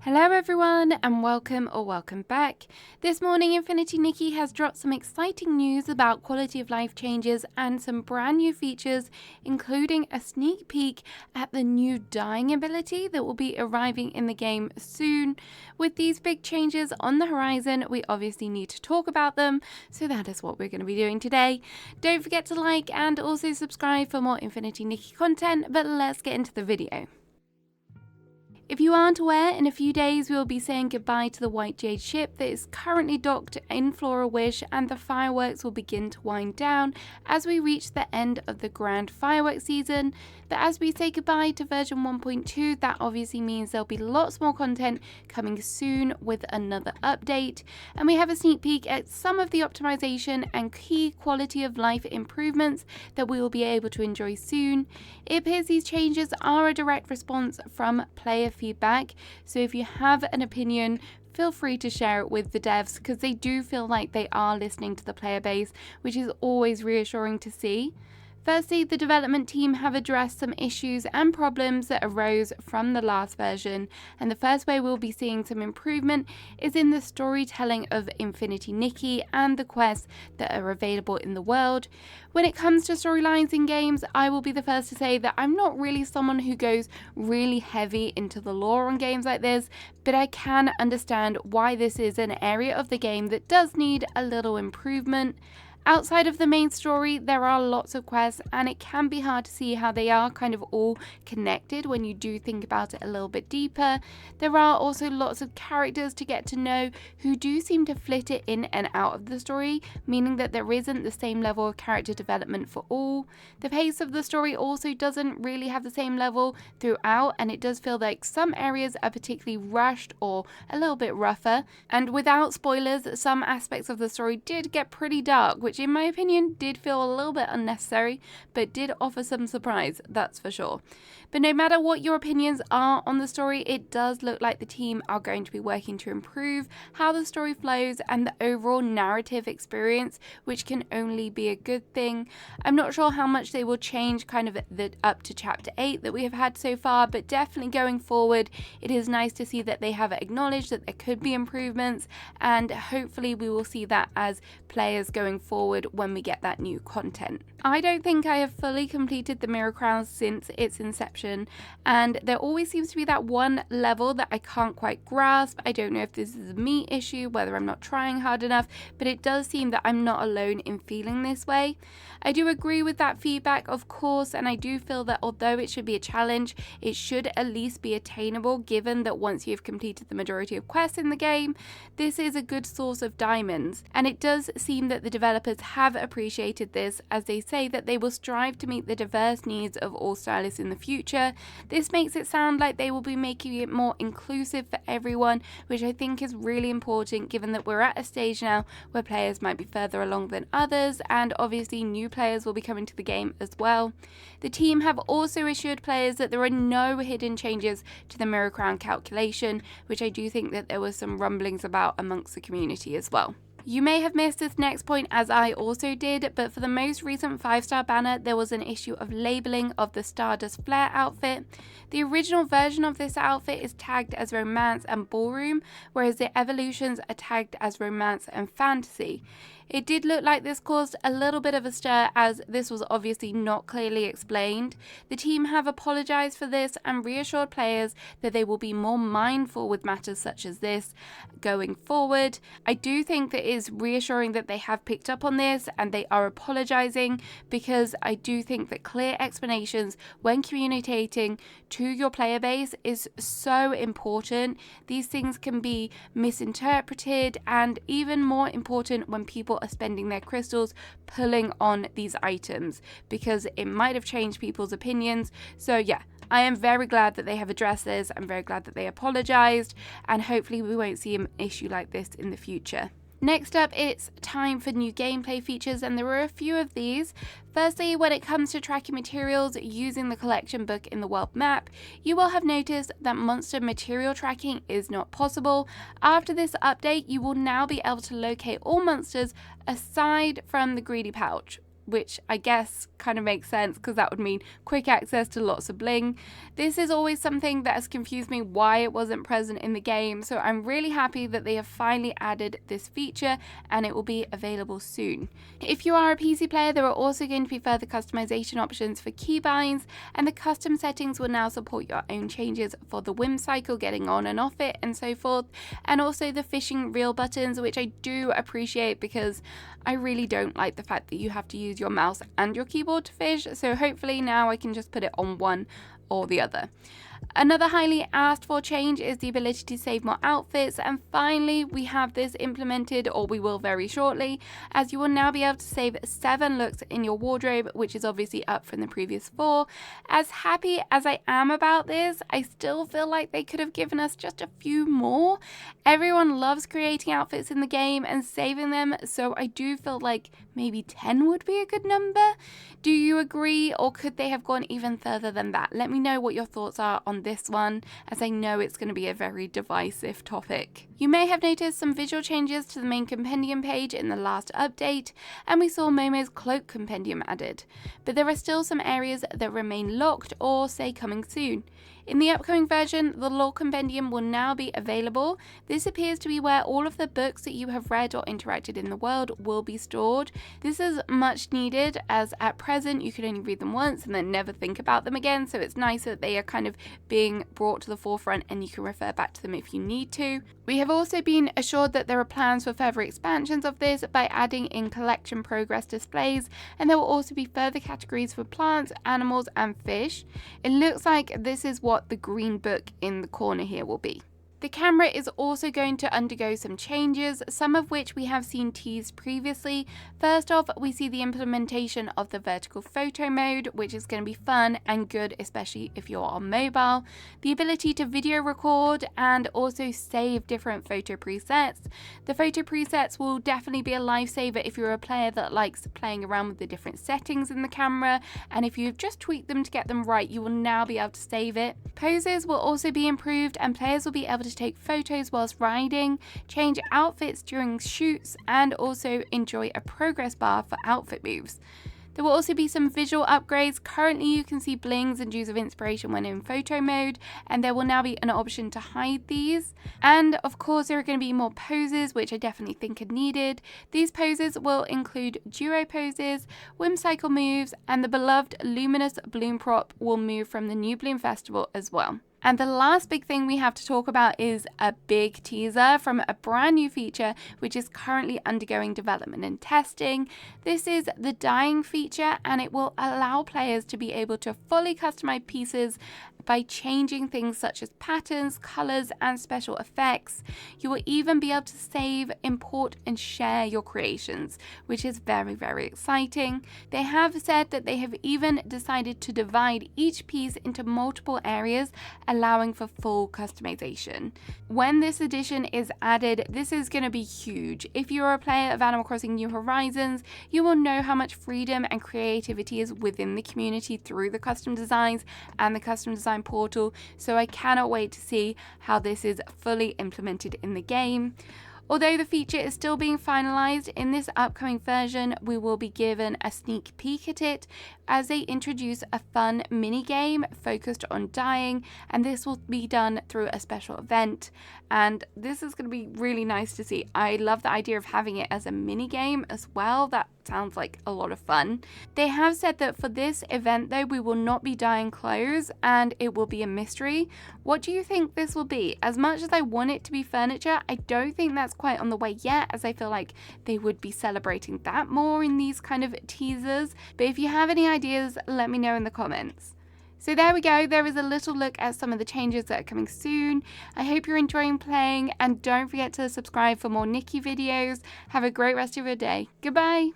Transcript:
Hello everyone and welcome back. This morning Infinity Nikki has dropped some exciting news about quality of life changes and some brand new features, including a sneak peek at the new dying ability that will be arriving in the game soon. With these big changes on the horizon, we obviously need to talk about them, so that is what we're going to be doing today. Don't forget to like and also subscribe for more Infinity Nikki content, but let's get into the video. If you aren't aware, in a few days we will be saying goodbye to the White Jade ship that is currently docked in Flora Wish, and the fireworks will begin to wind down as we reach the end of the grand fireworks season. But as we say goodbye to version 1.2, that obviously means there'll be lots more content coming soon with another update, and we have a sneak peek at some of the optimization and key quality of life improvements that we will be able to enjoy soon. It appears these changes are a direct response from player feedback, so if you have an opinion, feel free to share it with the devs, because they do feel like they are listening to the player base, which is always reassuring to see. Firstly, the development team have addressed some issues and problems that arose from the last version, and the first way we'll be seeing some improvement is in the storytelling of Infinity Nikki and the quests that are available in the world. When it comes to storylines in games, I will be the first to say that I'm not really someone who goes really heavy into the lore on games like this, but I can understand why this is an area of the game that does need a little improvement. Outside of the main story, there are lots of quests, and it can be hard to see how they are kind of all connected when you do think about it a little bit deeper. There are also lots of characters to get to know who do seem to flit it in and out of the story, meaning that there isn't the same level of character development for all. The pace of the story also doesn't really have the same level throughout, and it does feel like some areas are particularly rushed or a little bit rougher. And without spoilers, some aspects of the story did get pretty dark, which in my opinion did feel a little bit unnecessary, but did offer some surprise, that's for sure. But no matter what your opinions are on the story, it does look like the team are going to be working to improve how the story flows and the overall narrative experience, which can only be a good thing. I'm not sure how much they will change kind of up to chapter 8 that we have had so far, but definitely going forward, it is nice to see that they have acknowledged that there could be improvements, and hopefully we will see that as players going forward when we get that new content. I don't think I have fully completed the Mirac since its inception, and there always seems to be that one level that I can't quite grasp. I don't know if this is a me issue, whether I'm not trying hard enough, but it does seem that I'm not alone in feeling this way. I do agree with that feedback, of course, and I do feel that although it should be a challenge, it should at least be attainable, given that once you've completed the majority of quests in the game, this is a good source of diamonds. And it does seem that the developers have appreciated this, as they say that they will strive to meet the diverse needs of all stylists in the future. This makes it sound like they will be making it more inclusive for everyone, which I think is really important, given that we're at a stage now where players might be further along than others, and obviously new players will be coming to the game as well. The team have also assured players that there are no hidden changes to the Mirac calculation, which I do think that there were some rumblings about amongst the community as well. You may have missed this next point, as I also did, but for the most recent 5-star banner, there was an issue of labeling of the Stardust Flare outfit. The original version of this outfit is tagged as Romance and Ballroom, whereas the evolutions are tagged as Romance and Fantasy. It did look like this caused a little bit of a stir, as this was obviously not clearly explained. The team have apologised for this and reassured players that they will be more mindful with matters such as this going forward. I do think that it is reassuring that they have picked up on this and they are apologising, because I do think that clear explanations when communicating to your player base is so important. These things can be misinterpreted, and even more important when people are spending their crystals pulling on these items, because it might have changed people's opinions. So yeah, I am very glad that they have addressed this. I'm very glad that they apologized, and hopefully we won't see an issue like this in the future. Next up, it's time for new gameplay features, and there are a few of these. Firstly, when it comes to tracking materials using the collection book in the world map, you will have noticed that monster material tracking is not possible. After this update, you will now be able to locate all monsters aside from the greedy pouch. which I guess kind of makes sense because that would mean quick access to lots of bling. This is always something that has confused me why it wasn't present in the game, so I'm really happy that they have finally added this feature and it will be available soon. If you are a PC player, there are also going to be further customization options for keybinds, and the custom settings will now support your own changes for the whim cycle, getting on and off it and so forth, and also the fishing reel buttons, which I do appreciate because I really don't like the fact that you have to use your mouse and your keyboard to fish, so hopefully now I can just put it on one or the other. Another highly asked for change is the ability to save more outfits, and finally we have this implemented, or we will very shortly, as you will now be able to save 7 looks in your wardrobe, which is obviously up from the previous 4. As happy as I am about this, I still feel like they could have given us just a few more. Everyone loves creating outfits in the game and saving them, so I do feel like maybe 10 would be a good number. Do you agree, or could they have gone even further than that? Let me know what your thoughts are on this one, as I know it's going to be a very divisive topic. You may have noticed some visual changes to the main Compendium page in the last update, and we saw Momo's cloak Compendium added, but there are still some areas that remain locked or say coming soon. In the upcoming version, the lore Compendium will now be available. This appears to be where all of the books that you have read or interacted in the world will be stored. This is much needed, as at present you could only read them once and then never think about them again, so it's nice that they are kind of being brought to the forefront and you can refer back to them if you need to. We have also been assured that there are plans for further expansions of this by adding in collection progress displays, and there will also be further categories for plants, animals and fish. It looks like this is what the green book in the corner here will be. The camera is also going to undergo some changes, some of which we have seen teased previously. First off, we see the implementation of the vertical photo mode, which is going to be fun and good, especially if you're on mobile. The ability to video record and also save different photo presets. The photo presets will definitely be a lifesaver if you're a player that likes playing around with the different settings in the camera, and if you've just tweaked them to get them right, you will now be able to save it. Poses will also be improved, and players will be able to take photos whilst riding, change outfits during shoots, and also enjoy a progress bar for outfit moves. There will also be some visual upgrades. Currently you can see blings and dews of inspiration when in photo mode, and there will now be an option to hide these. And of course there are going to be more poses, which I definitely think are needed. These poses will include duo poses, whimsical moves, and the beloved luminous bloom prop will move from the new Bloom Festival as well. And the last big thing we have to talk about is a big teaser from a brand new feature which is currently undergoing development and testing. This is the DYEING feature, and it will allow players to be able to fully customize pieces by changing things such as patterns, colors, and special effects. You will even be able to save, import, and share your creations, which is very, very exciting. They have said that they have even decided to divide each piece into multiple areas, allowing for full customization. When this addition is added, this is going to be huge. If you're a player of Animal Crossing New Horizons, you will know how much freedom and creativity is within the community through the custom designs and the custom design portal, so I cannot wait to see how this is fully implemented in the game. Although the feature is still being finalized, in this upcoming version we will be given a sneak peek at it as they introduce a fun mini game focused on dyeing, and this will be done through a special event, and this is going to be really nice to see. I love the idea of having it as a mini game as well. That sounds like a lot of fun. They have said that for this event though, we will not be dyeing clothes and it will be a mystery. What do you think this will be? As much as I want it to be furniture, I don't think that's quite on the way yet, as I feel like they would be celebrating that more in these kind of teasers. But if you have any ideas, let me know in the comments. So there we go, there is a little look at some of the changes that are coming soon. I hope you're enjoying playing, and don't forget to subscribe for more Nikki videos. Have a great rest of your day. Goodbye!